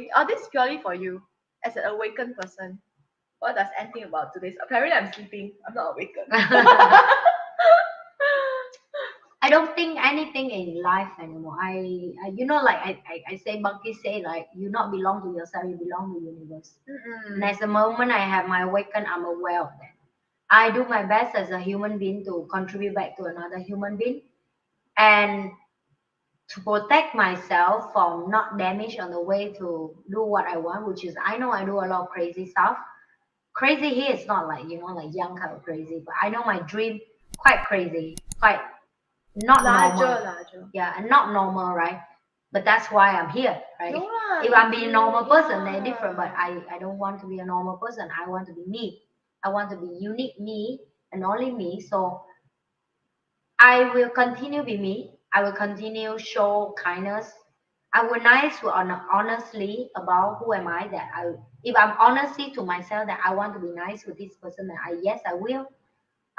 Okay. This is purely for you as an awakened person. What does Anne think about today's? Apparently, I'm sleeping. I'm not awakened. I don't think anything in life anymore. I say, Monkey say, like, you not belong to yourself, you belong to the universe. And as the moment I have my awaken, I'm aware of that. I do my best as a human being to contribute back to another human being and to protect myself from not damage on the way to do what I want, which is I know I do a lot of crazy stuff. Crazy here is not like, like young kind of crazy, but I know my dream quite crazy, quite not normal. Larger. Yeah, and not normal, right? But that's why I'm here, right? No lah, If I'm being a normal person, yeah. they're different. But I don't want to be a normal person. I want to be me. I want to be unique me and only me. So I will continue be me. I will continue show kindness. I will nice to honestly about who am I that I if I'm honestly to myself that I want to be nice with this person that I will.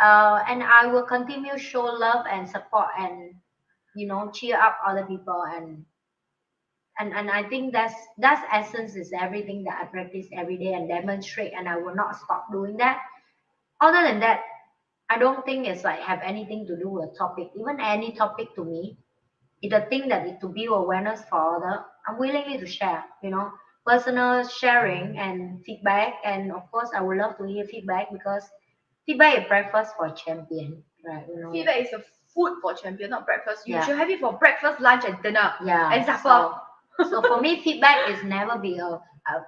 And I will continue show love and support and cheer up other people and I think that's essence is everything that I practice every day and demonstrate and I will not stop doing that. Other than that, I don't think it's like have anything to do with topic. Even any topic to me, it's a thing that is to build awareness for other. I'm willingly to share, personal sharing and feedback. And of course, I would love to hear feedback because feedback is breakfast for champion, right? Feedback is a food for champion, not breakfast. You Yeah. should have it for breakfast, lunch, and dinner. Yeah. And supper. So for me, feedback is never be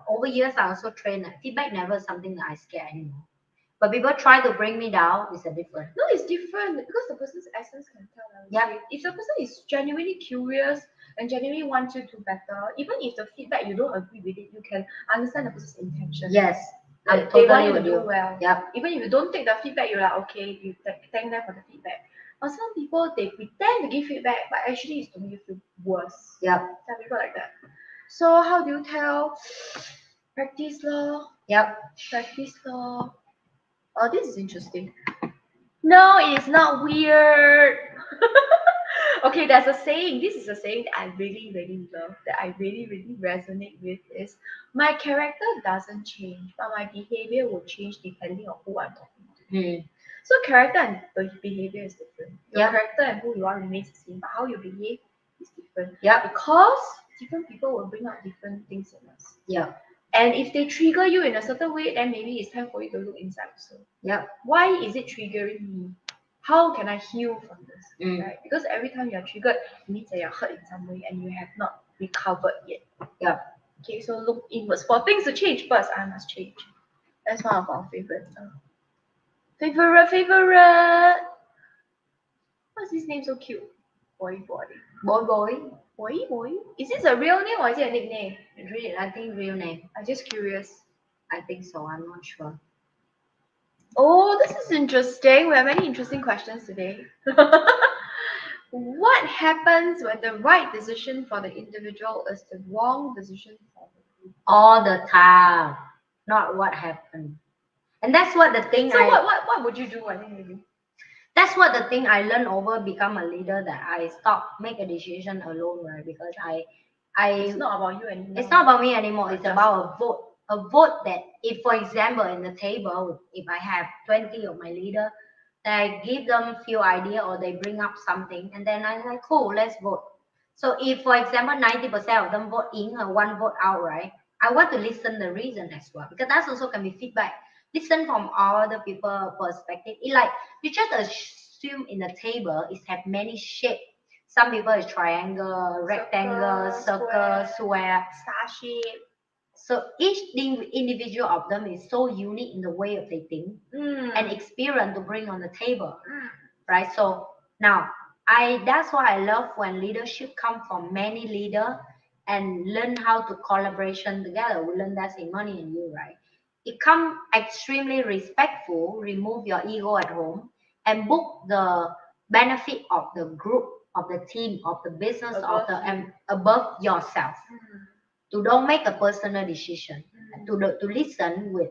over years I also train that feedback never something that I scare anymore. But people try to bring me down, it's a different. No, it's different because the person's essence can tell. Yeah. If the person is genuinely curious and genuinely wants you to better, even if the feedback you don't agree with it, you can understand the person's intention. Yes. I'm They want totally you to with do you. well. Yep. Even if you don't take the feedback, you're like, okay, you thank them for the feedback. But some people, they pretend to give feedback, but actually it's to make you feel worse. Yep. Some people like that. So how do you tell? Practice law. Yep. Practice law. Oh, this is interesting. No, it is not weird. Okay, there's a saying. This is a saying that I really, really love, that I really, really resonate with is my character doesn't change, but my behavior will change depending on who I'm talking to. So character and behavior is different. Your character and who you are remains the same, but how you behave is different. Yeah. Because different people will bring out different things in us. Yeah. And if they trigger you in a certain way, then maybe it's time for you to look inside also. Yeah. Why is it triggering me? How can I heal from this? Right? Because every time you are triggered, it means that you're hurt in some way and you have not recovered yet. Yeah. Okay, so look inwards. For things to change, first I must change. That's one of our favorites. Favorite. What's his name so cute? Boy. Boy. Is this a real name or is it a nickname? I think real name. I'm just curious. I think so. I'm not sure. Oh, this is interesting. We have many interesting questions today. What happens when the right decision for the individual is the wrong decision for the group? All the time. Not what happened. And that's what the thing. So what would you do? I think maybe. That's what the thing I learned over become a leader, that I stop make a decision alone, right? Because it's not about you anymore. It's not about me anymore. It's about a vote. A vote that if, for example, in the table, if I have 20 of my leader, that I give them few idea or they bring up something, and then I'm like, cool, let's vote. So if, for example, 90% of them vote in or one vote out, right? I want to listen the reason as well, because that also can be feedback. Listen from other people perspective. It like you just assume in the table it have many shape. Some people is triangle, rectangle, circle, square, star shape. So each individual of them is so unique in the way of they think and experience to bring on the table, right? So now that's why I love when leadership come from many leader and learn how to collaboration together. We learn that in Money and You, right? It come extremely respectful, remove your ego at home, and book the benefit of the group, of the team, of the business, above yourself. To don't make a personal decision, to listen with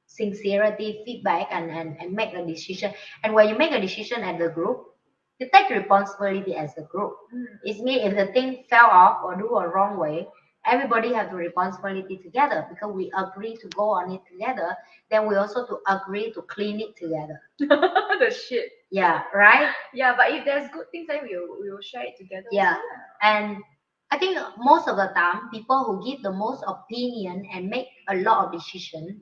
sincerity, feedback, and make a decision. And when you make a decision as a group, you take responsibility as a group. It means if the thing fell off or do a wrong way, everybody have the responsibility together because we agree to go on it together. Then we also to agree to clean it together. The shit. Yeah, right? Yeah, but if there's good things, then we will share it together. Yeah. Also, And I think most of the time, people who give the most opinion and make a lot of decision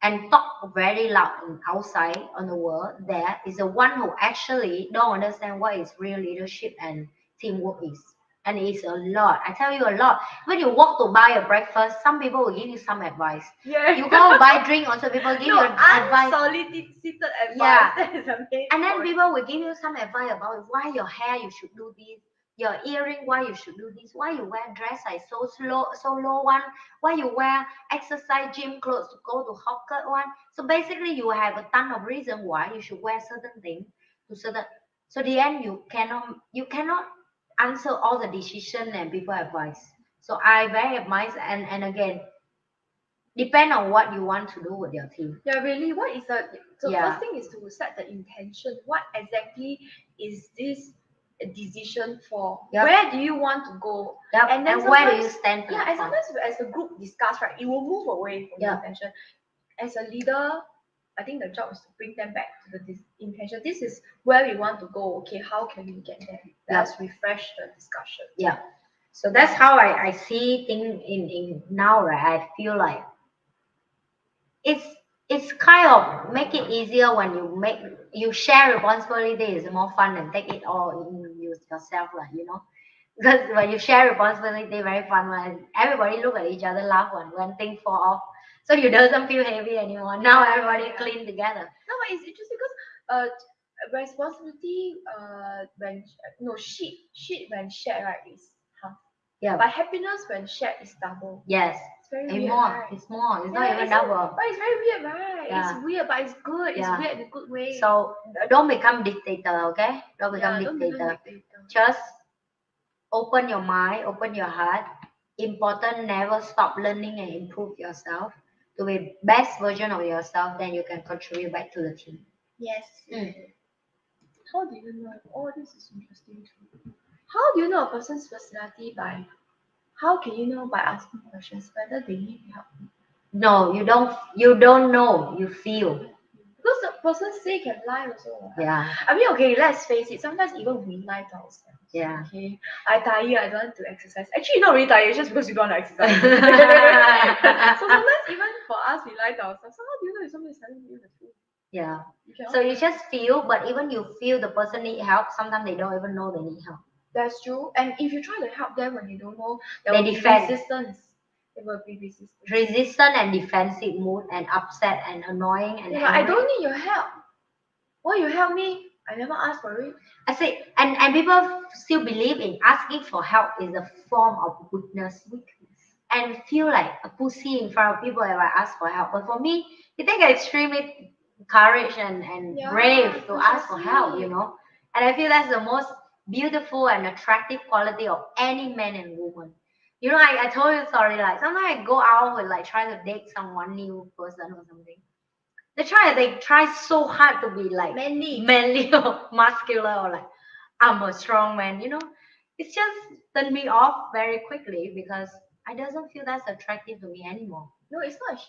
and talk very loud and outside on the world, there is the one who actually don't understand what is real leadership and teamwork is. And it's a lot. I tell you a lot. When you walk to buy a breakfast, some people will give you some advice. Yeah. You go buy drink, also people give No, you advice. unsolicited advice. Yeah. That is the main And then point. people will give you some advice about why your hair you should do this, your earring why you should do this, why you wear dress like so low one, why you wear exercise gym clothes to go to hawker one. So basically you have a ton of reason why you should wear certain things to certain. So the end you cannot answer all the decision and people advice. So I very admire and again depend on what you want to do with your team. Yeah, really. What is the so Yeah. first thing is to set the intention. What exactly is this decision for? Yep. Where do you want to go? Yep. And then where do you sometimes- stand? Yeah, and sometimes as a group discuss, right, it will move away from the Yeah. intention. As a leader, I think the job is to bring them back to the intention. This is where we want to go. Okay, how can we get there? Let's refresh the discussion. Yeah. So that's how I see things in now, right? I feel like it's kind of make it easier when you share responsibility is more fun than take it all in yourself, like because when you share responsibility very fun when everybody look at each other laugh when things fall off, so you doesn't feel heavy anymore. Now everybody clean together. No, but it's interesting because responsibility when no shit when shared, right, is half. Yeah. But happiness when shared is double. Yes. It's very It's weird, more. right? It's more. It's Yeah, not even double. But it's very weird, right? Yeah. It's weird, but it's good. It's Yeah. weird in a good way. So don't become dictator, okay? Don't become don't dictator. become dictator. Just open your mind, open your heart. Important, never stop learning and improve yourself to be best version of yourself. Then you can contribute back to the team. Yes. Mm. How do you know? Oh, this is interesting too. How do you know a person's personality by? How can you know by asking questions whether they need help? No, you don't. You don't know. You feel. Because the person say can lie also. Yeah. I mean, okay, let's face it. Sometimes even we lie to ourselves. Yeah. Okay. I tired. I don't want to exercise. Actually, not really tired. It's just because you don't want to exercise. So sometimes even for us, we lie to ourselves. So how do you know if somebody is telling you the truth? Yeah. You cannot So you just feel, but even you feel the person need help. Sometimes they don't even know they need help. That's true. And if you try to help them when they don't know, there They will be defend. resistance. There will be resistance. Resistant and defensive mood and upset and annoying and Yeah, I angry. don't need your help. Why you help me? I never asked for it. I say, and people still believe in asking for help is a form of weakness, and feel like a pussy in front of people if I ask for help. But for me, it takes extremely courage and Yeah, brave to ask for help, precisely. And I feel that's the most beautiful and attractive quality of any man and woman. I told you a story, like sometimes I go out with like try to date someone new person or something. They try so hard to be like manly or muscular or like I'm a strong man, It's just turned me off very quickly because I doesn't feel that's attractive to me anymore. No, it's not.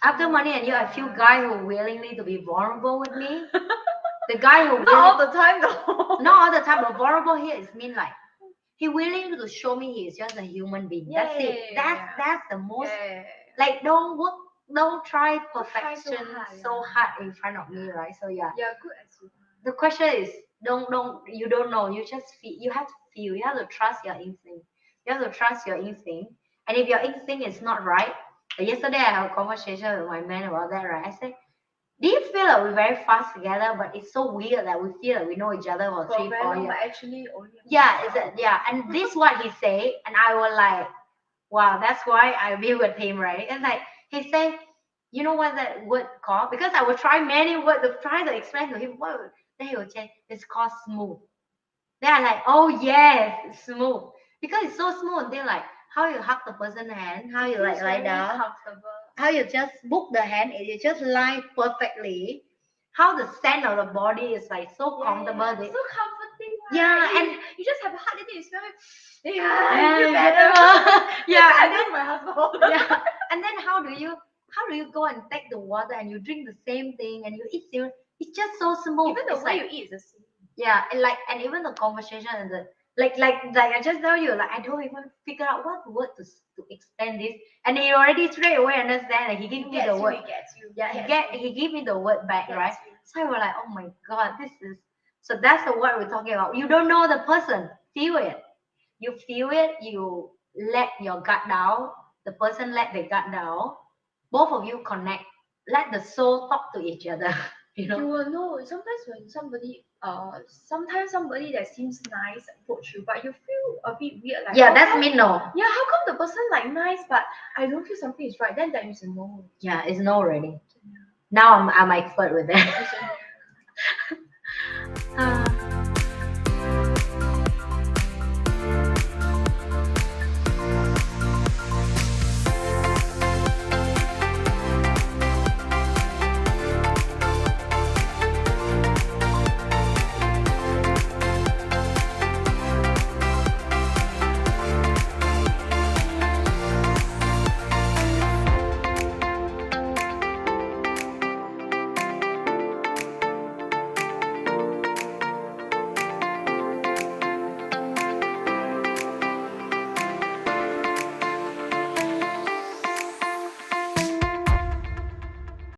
After Money and You, I feel guy who willingly to be vulnerable with me. The guy who Not all the time though. not all the time, but vulnerable here is mean like he willing to show me he is just a human being. That's it. That's the most like don't try perfection so hard in front of me, right? So yeah. Yeah, good as you are. The question is don't know. You just feel. You have to feel. You have to trust your instinct. You have to trust your instinct. And if your instinct is not right, yesterday I had a conversation with my man about that, right? I said, do you feel like we're very fast together, but it's so weird that we feel like we know each other for 3-4 years? But actually only Yeah, and this is what he say, and I was like, wow, that's why I be with him, right? And like he said, you know what that word called? Because I would try many words to try to explain to him what. Then he would say it's called smooth. Then I'm like, oh yes, it's smooth because it's so smooth. Then like how you hug the person's hand, how you like lie down, how you just book the hand, you just lie perfectly. How the stand of the body is like so comfortable. So comforting. Yeah, and you just have a heart, and then you smell it. Yeah, yeah, you feel better. yeah, I and do then my household. yeah, and then how do you go and take the water and you drink the same thing and you eat cereal? It's just so smooth. Even the It's way like you eat is the same. yeah, and even the conversation and the like I just tell you, like I don't even figure out what word to explain this, and he already straight away understand. Like he gave me the word. He gets you. Yeah, Gets you. he gave me the word back, Gets right? you. So I was like, oh my god, this is so that's the word we're talking about. You don't know the person, feel it. You feel it. You let your gut down. The person let their gut down. Both of you connect. Let the soul talk to each other. You You know. will know sometimes when sometimes somebody that seems nice approach you, but you feel a bit weird. Like, Yeah, how that's come? me. No. Yeah, how come the person like nice, but I don't feel something is right? Then that is a no. Yeah, it's no already. Now I'm expert with that. It's a no. Ah.